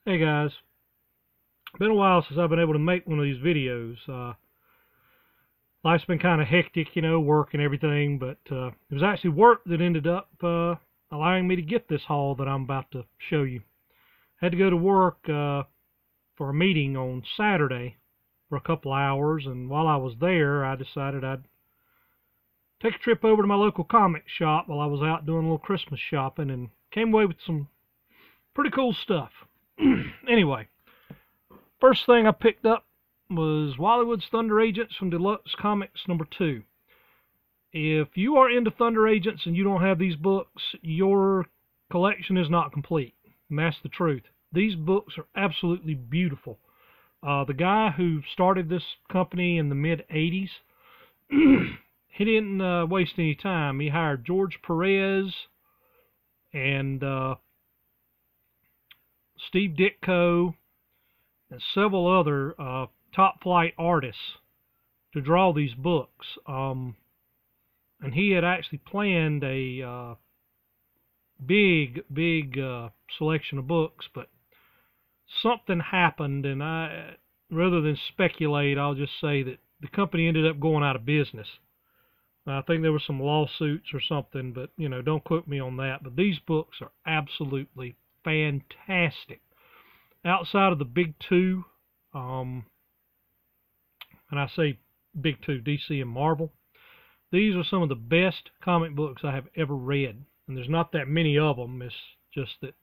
Hey guys, been a while since I've been able to make one of these videos. Life's been kind of hectic, work and everything, but it was actually work that ended up allowing me to get this haul that I'm about to show you. Had to go to work for a meeting on Saturday for a couple hours, and while I was there, I decided I'd take a trip over to my local comic shop while I was out doing a little Christmas shopping, and came away with some pretty cool stuff. Anyway. First thing I picked up was Wallywood's Thunder Agents from Deluxe Comics number 2. If you are into Thunder Agents and you don't have these books, your collection is not complete. And that's the truth. These books are absolutely beautiful. The guy who started this company in the mid-'80s, he didn't waste any time. He hired George Perez and Steve Ditko and several other top flight artists to draw these books. And he had actually planned a big selection of books, but something happened, and rather than speculate, I'll just say that the company ended up going out of business. I think there were some lawsuits or something, but don't quote me on that. But these books are absolutely fantastic. Outside of the big two, and I say big two, DC and Marvel, these are some of the best comic books I have ever read. And there's not that many of them. It's just that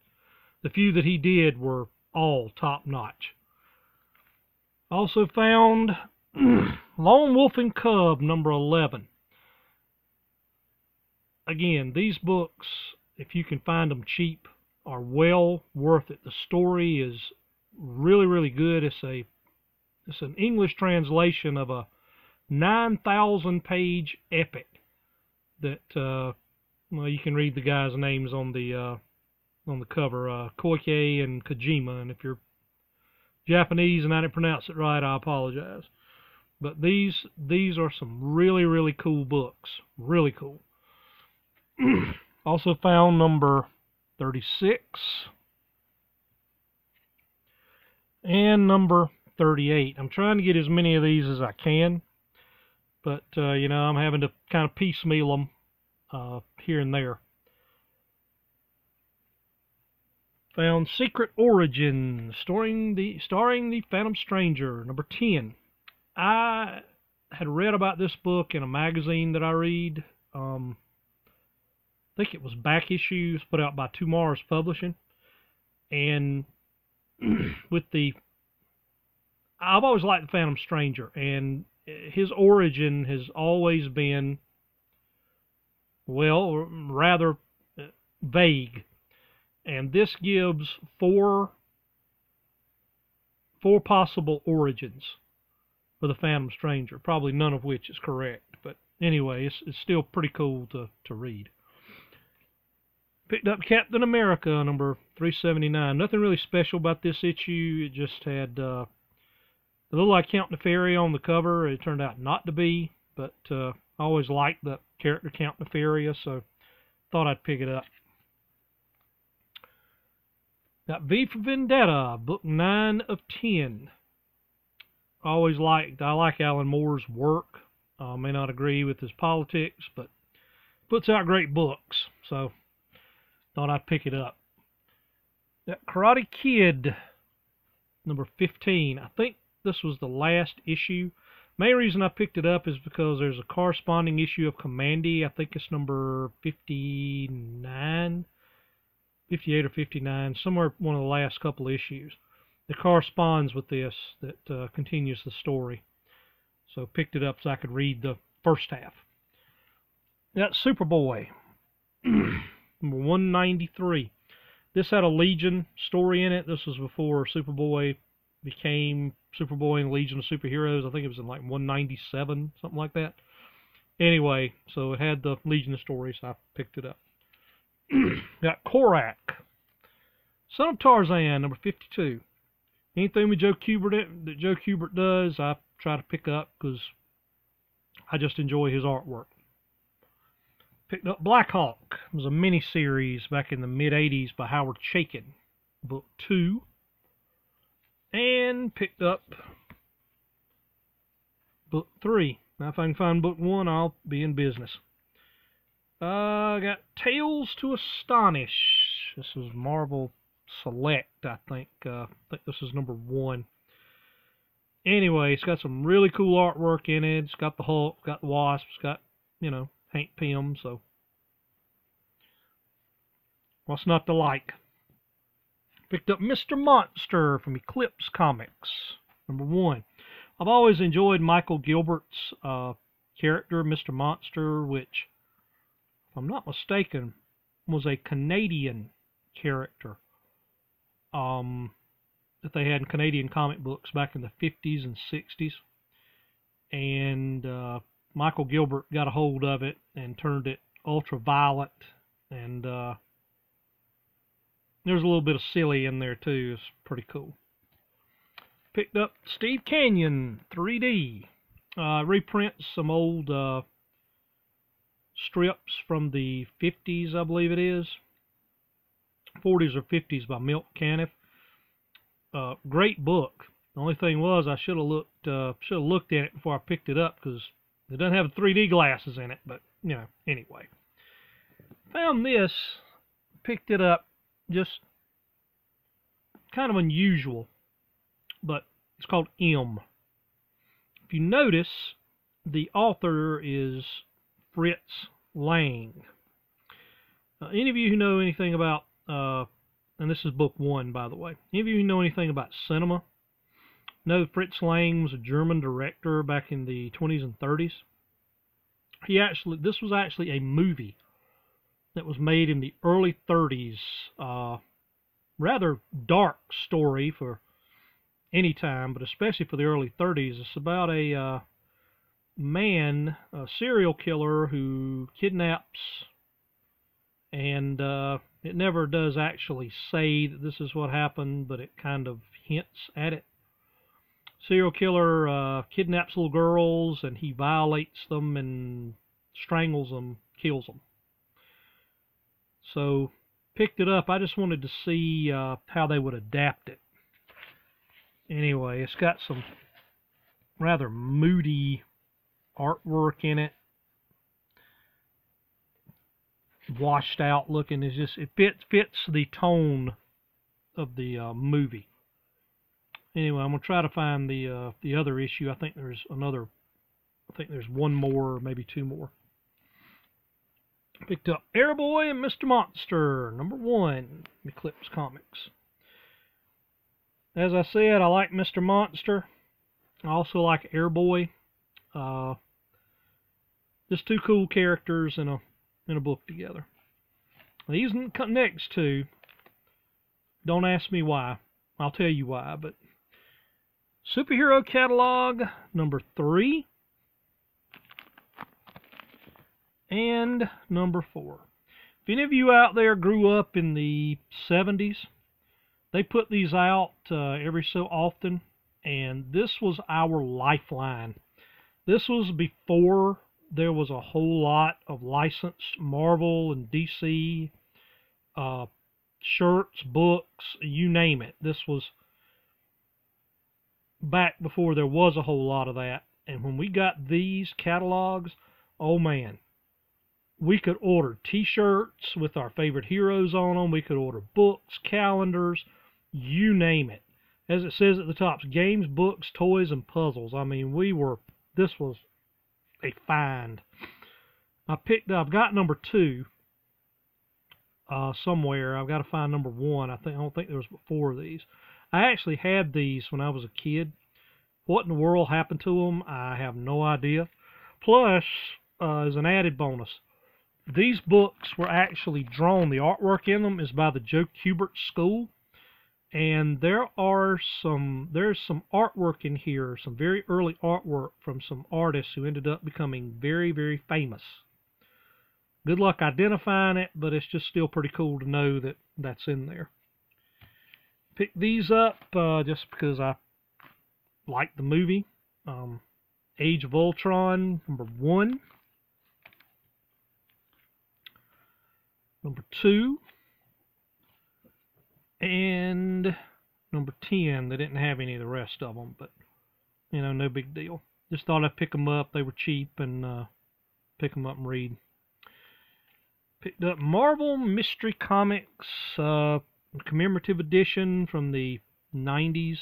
the few that he did were all top notch. Also found Lone Wolf and Cub number 11. Again, these books, if you can find them cheap, are well worth it. The story is really good. It's an English translation of a 9,000 page epic that you can read the guys' names on the cover, Koike and Kojima, and if you're Japanese and I didn't pronounce it right, I apologize. But these are some really cool books. Really cool. Also found number 36 and number 38. I'm trying to get as many of these as I can, but I'm having to kind of piecemeal them here and there. Found Secret Origins, starring the Phantom Stranger, number 10. I had read about this book in a magazine that I read. I think it was Back Issues, put out by Two Mars Publishing. And I've always liked the Phantom Stranger, and his origin has always been, well, rather vague. And this gives four possible origins for the Phantom Stranger, probably none of which is correct. But anyway, it's still pretty cool to read. Picked up Captain America, number 379. Nothing really special about this issue. It just had a little like Count Nefaria on the cover. It turned out not to be, but I always liked the character Count Nefaria, so thought I'd pick it up. Got V for Vendetta, book 9 of 10. I like Alan Moore's work. May not agree with his politics, but puts out great books, so thought I'd pick it up. That Karate Kid, number 15. I think this was the last issue. Main reason I picked it up is because there's a corresponding issue of Kamandi. I think it's number 59, 58 or 59, somewhere one of the last couple issues that corresponds with this, that continues the story. So picked it up so I could read the first half. Got Superboy, number 193. This had a Legion story in it. This was before Superboy became Superboy and Legion of Superheroes. I think it was in like 197, something like that. Anyway, so it had the Legion story, so I picked it up. Got Korak, Son of Tarzan, number 52. Anything with Joe Kubert that Joe Kubert does, I try to pick up because I just enjoy his artwork. Picked up Black Hawk. It was a mini-series back in the mid-'80s by Howard Chaykin. Book 2. And picked up book 3. Now, if I can find book 1, I'll be in business. I got Tales to Astonish. This is Marvel Select, I think. I think this is number 1. Anyway, it's got some really cool artwork in it. It's got the Hulk, got the Wasp, it's got, Hank Pym, so what's not to like? Picked up Mr. Monster from Eclipse Comics, number 1. I've always enjoyed Michael Gilbert's character, Mr. Monster, which, if I'm not mistaken, was a Canadian character that they had in Canadian comic books back in the 50s and 60s. And Michael Gilbert got a hold of it and turned it ultraviolet, and there's a little bit of silly in there too. It's pretty cool. Picked up Steve Canyon 3D. Reprints some old strips from the 50s, I believe it is. 40s or 50s by Milt Caniff. Great book. The only thing was I should have looked at it before I picked it up, because it doesn't have 3D glasses in it. But anyway, found this, picked it up. Just kind of unusual, but it's called M. If you notice, the author is Fritz Lang. Any of you who know anything about, and this is book 1, by the way, any of you who know anything about cinema know Fritz Lang was a German director back in the 20s and 30s. This was actually a movie that was made in the early 30s. Rather dark story for any time, but especially for the early 30s. It's about a man, a serial killer, who kidnaps, and it never does actually say that this is what happened, but it kind of hints at it. Serial killer kidnaps little girls, and he violates them and strangles them, kills them. So, picked it up. I just wanted to see how they would adapt it. Anyway, it's got some rather moody artwork in it. Washed out looking. It's just, it fits the tone of the movie. Anyway, I'm gonna try to find the other issue. I think there's one more, or maybe 2 more. Picked up Airboy and Mr. Monster, number 1, Eclipse Comics. As I said, I like Mr. Monster. I also like Airboy. Just 2 cool characters in a book together. These next 2, don't ask me why. I'll tell you why. But Superhero Catalog, number 3. And number 4. If any of you out there grew up in the 70s, they put these out every so often, and this was our lifeline. This was before there was a whole lot of licensed Marvel and DC shirts, books, you name it. This was back before there was a whole lot of that. And when we got these catalogs, oh man, we could order t-shirts with our favorite heroes on them. We could order books, calendars, you name it. As it says at the top, games, books, toys, and puzzles. I mean, this was a find. I've got number 2 somewhere. I've got to find number 1. I don't think there was 4 of these. I actually had these when I was a kid. What in the world happened to them? I have no idea. Plus, as an added bonus, these books were actually drawn. The artwork in them is by the Joe Kubert School, and there's some artwork in here, some very early artwork from some artists who ended up becoming very, very famous. Good luck identifying it, but it's just still pretty cool to know that that's in there. Picked these up just because I like the movie. Age of Ultron, number 1. Number 2. And number 10. They didn't have any of the rest of them, but, you know, no big deal. Just thought I'd pick them up. They were cheap, and pick them up and read. Picked up Marvel Mystery Comics commemorative edition from the 90s,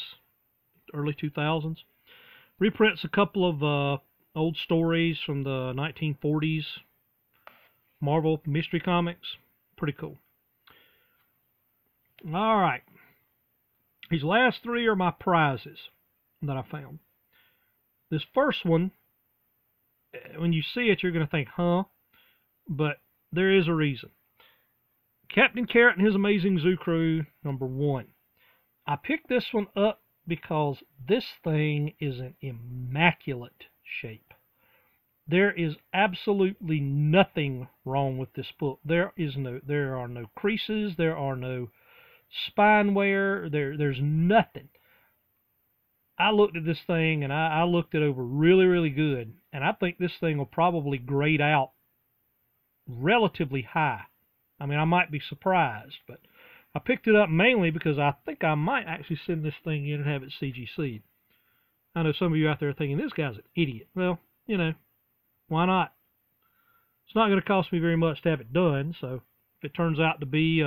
early 2000s. Reprints a couple of old stories from the 1940s. Marvel Mystery Comics. Pretty cool. All right. These last three are my prizes that I found. This first one, when you see it, you're going to think, huh? But there is a reason. Captain Carrot and His Amazing Zoo Crew, number 1. I picked this one up because this thing is in immaculate shape. There is absolutely nothing wrong with this book. There are no creases. There are no spine wear. There's nothing. I looked at this thing, and I looked it over really, really good, and I think this thing will probably grade out relatively high. I mean, I might be surprised, but I picked it up mainly because I think I might actually send this thing in and have it CGC'd. I know some of you out there are thinking, this guy's an idiot. Well, you know, why not? It's not going to cost me very much to have it done, so if it turns out to be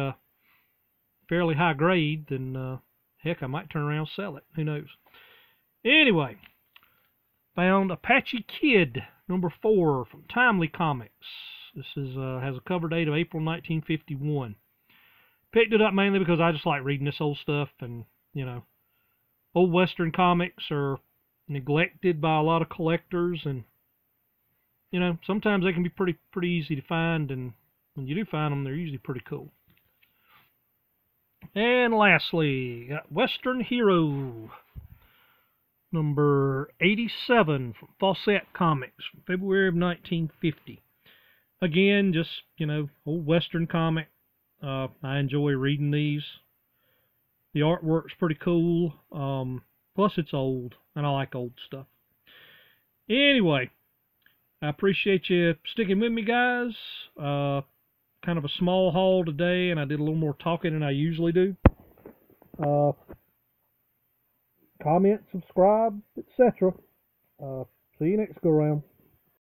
fairly high grade, then heck, I might turn around and sell it. Who knows? Anyway, found Apache Kid, number 4 from Timely Comics. This is has a cover date of April 1951. Picked it up mainly because I just like reading this old stuff, and, you know, old Western comics are neglected by a lot of collectors, and, you know, sometimes they can be pretty easy to find, and when you do find them, they're usually pretty cool. And lastly, got Western Hero, number 87 from Fawcett Comics, from February of 1950. Again, just, you know, old Western comic. I enjoy reading these. The artwork's pretty cool. Plus, it's old, and I like old stuff. Anyway, I appreciate you sticking with me, guys. Kind of a small haul today, and I did a little more talking than I usually do. Comment, subscribe, etc. See you next go round.